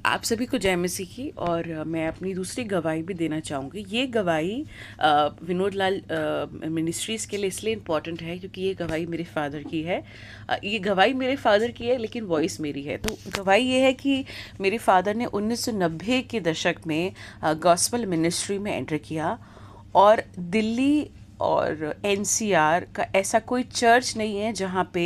आप सभी को जय मसीह की। और मैं अपनी दूसरी गवाही भी देना चाहूँगी। ये गवाही विनोद लाल मिनिस्ट्रीज़ के लिए इसलिए इम्पॉर्टेंट है क्योंकि ये गवाही मेरे फादर की है। ये गवाही मेरे फादर की है लेकिन वॉइस मेरी है। तो गवाही ये है कि मेरे फादर ने 1990 के दशक में गॉस्पेल मिनिस्ट्री में एंटर किया, और दिल्ली और एनसीआर का ऐसा कोई चर्च नहीं है जहाँ पे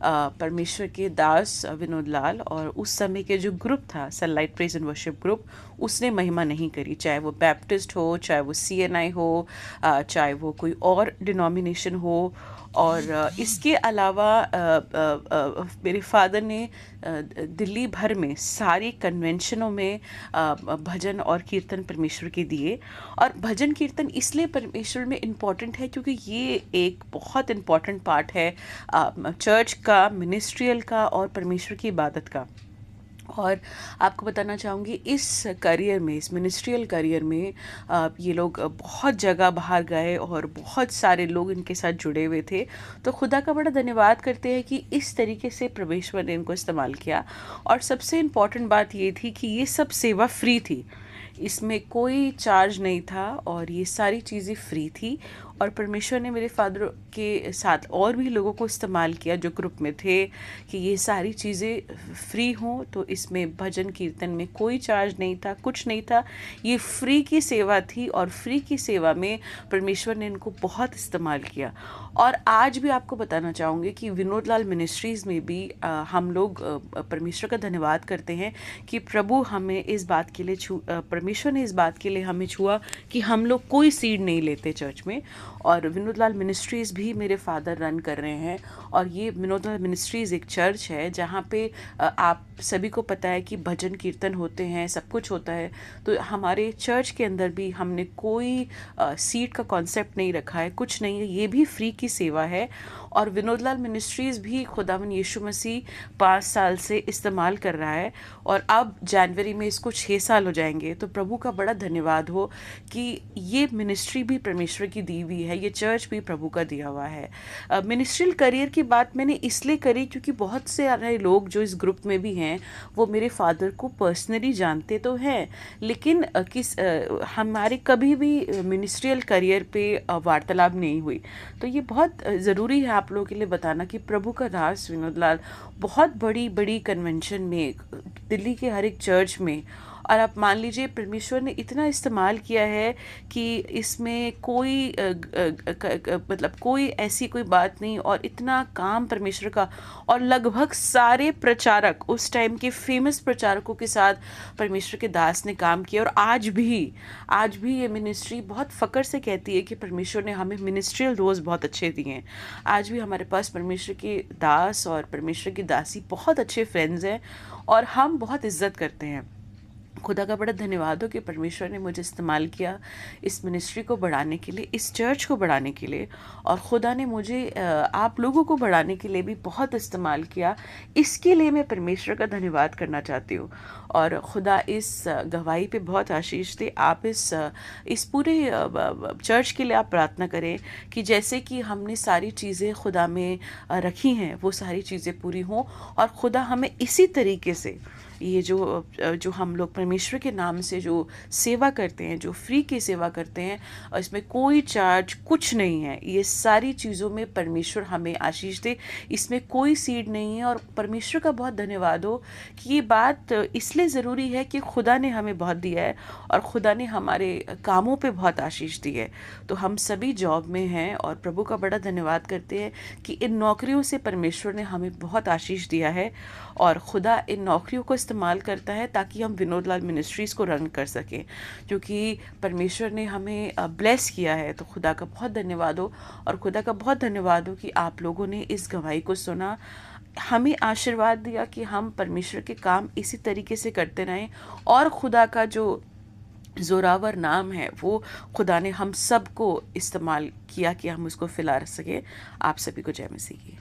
परमेश्वर के दास विनोद लाल और उस समय के जो ग्रुप था sunlight praise and worship group, उसने महिमा नहीं करी। चाहे वो बैप्टिस्ट हो, चाहे वो सीएनआई हो, चाहे वो कोई और डिनोमिनेशन हो। और इसके अलावा मेरे फादर ने दिल्ली भर में सारी कन्वेंशनों में भजन और कीर्तन परमेश्वर के दिए। और भजन कीर्तन इसलिए परमेश्वर में इम्पॉर्टेंट है क्योंकि ये एक बहुत इम्पॉर्टेंट पार्ट है चर्च का, मिनिस्ट्रियल का और परमेश्वर की इबादत का। और आपको बताना चाहूँगी इस करियर में, इस मिनिस्ट्रियल करियर में ये लोग बहुत जगह बाहर गए और बहुत सारे लोग इनके साथ जुड़े हुए थे। तो खुदा का बड़ा धन्यवाद करते हैं कि इस तरीके से परमेश्वर ने इनको इस्तेमाल किया। और सबसे इम्पॉर्टेंट बात ये थी कि ये सब सेवा फ्री थी, इसमें कोई चार्ज नहीं था और ये सारी चीज़ें फ्री थी। और परमेश्वर ने मेरे फादर के साथ और भी लोगों को इस्तेमाल किया जो ग्रुप में थे कि ये सारी चीज़ें फ्री हों। तो इसमें भजन कीर्तन में कोई चार्ज नहीं था, कुछ नहीं था, ये फ्री की सेवा थी। और फ्री की सेवा में परमेश्वर ने इनको बहुत इस्तेमाल किया। और आज भी आपको बताना चाहूँगी कि विनोद लाल मिनिस्ट्रीज़ में भी हम लोग परमेश्वर का धन्यवाद करते हैं कि प्रभु हमें इस बात के लिए परमेश्वर ने इस बात के लिए हमें छुआ कि हम लोग कोई सीड नहीं लेते चर्च में। और विनोद लाल मिनिस्ट्रीज़ भी मेरे फादर रन कर रहे हैं। और ये विनोद लाल मिनिस्ट्रीज़ एक चर्च है जहाँ पे आप सभी को पता है कि भजन कीर्तन होते हैं, सब कुछ होता है। तो हमारे चर्च के अंदर भी हमने कोई सीट का कॉन्सेप्ट नहीं रखा है, कुछ नहीं है, ये भी फ्री की सेवा है। और विनोद लाल मिनिस्ट्रीज़ भी खुदावन यीशु मसीह 5 साल से इस्तेमाल कर रहा है और अब जनवरी में इसको 6 साल हो जाएंगे। तो प्रभु का बड़ा धन्यवाद हो कि ये मिनिस्ट्री भी परमेश्वर की दी हुई है, ये चर्च भी प्रभु का दिया हुआ है। मिनिस्ट्रियल करियर की बात मैंने इसलिए करी क्योंकि बहुत से सारे लोग जो इस ग्रुप में भी हैं वो मेरे फादर को पर्सनली जानते तो हैं, लेकिन हमारे कभी भी मिनिस्ट्रियल करियर पे वार्तालाप नहीं हुई। तो ये बहुत ज़रूरी है आप लोगों के लिए बताना कि प्रभु का दास विनोद लाल बहुत बड़ी बड़ी कन्वेंशन में, दिल्ली के हर एक चर्च में, और आप मान लीजिए परमेश्वर ने इतना इस्तेमाल किया है कि इसमें कोई मतलब कोई ऐसी कोई बात नहीं, और इतना काम परमेश्वर का। और लगभग सारे प्रचारक, उस टाइम के फेमस प्रचारकों के साथ परमेश्वर के दास ने काम किया। और आज भी ये मिनिस्ट्री बहुत फ़क्र से कहती है कि परमेश्वर ने हमें मिनिस्ट्रियल रोज़ बहुत अच्छे दिए हैं। आज भी हमारे पास परमेश्वर के दास और परमेश्वर की दासी बहुत अच्छे फ्रेंड्स हैं और हम बहुत इज्जत करते हैं। खुदा का बड़ा धन्यवाद हो कि परमेश्वर ने मुझे इस्तेमाल किया इस मिनिस्ट्री को बढ़ाने के लिए, इस चर्च को बढ़ाने के लिए। और खुदा ने मुझे आप लोगों को बढ़ाने के लिए भी बहुत इस्तेमाल किया। इसके लिए मैं परमेश्वर का धन्यवाद करना चाहती हूँ। और खुदा इस गवाही पे बहुत आशीष दे। आप इस पूरे चर्च के लिए आप प्रार्थना करें कि जैसे कि हमने सारी चीज़ें खुदा में रखी हैं वो सारी चीज़ें पूरी हों। और खुदा हमें इसी तरीके से ये जो हम लोग परमेश्वर के नाम से जो सेवा करते हैं, जो फ्री की सेवा करते हैं, और इसमें कोई चार्ज कुछ नहीं है, ये सारी चीज़ों में परमेश्वर हमें आशीष दे। इसमें कोई सीड नहीं है। और परमेश्वर का बहुत धन्यवाद हो कि ये बात इसलिए ज़रूरी है कि खुदा ने हमें बहुत दिया है और खुदा ने हमारे कामों पे बहुत आशीष दी है। तो हम सभी जॉब में हैं और प्रभु का बड़ा धन्यवाद करते हैं कि इन नौकरियों से परमेश्वर ने हमें बहुत आशीष दिया है। और खुदा इन नौकरियों को इस्तेमाल करता है ताकि हम विनोद लाल मिनिस्ट्रीज़ को रन कर सकें, क्योंकि परमेश्वर ने हमें ब्लेस किया है। तो खुदा का बहुत धन्यवाद हो। और खुदा का बहुत धन्यवाद हो कि आप लोगों ने इस गवाही को सुना, हमें आशीर्वाद दिया कि हम परमेश्वर के काम इसी तरीके से करते रहें। और खुदा का जो ज़ोरावर नाम है वो खुदा ने हम सबको इस्तेमाल किया कि हम उसको फैला सकें। आप सभी को जय मसीह की।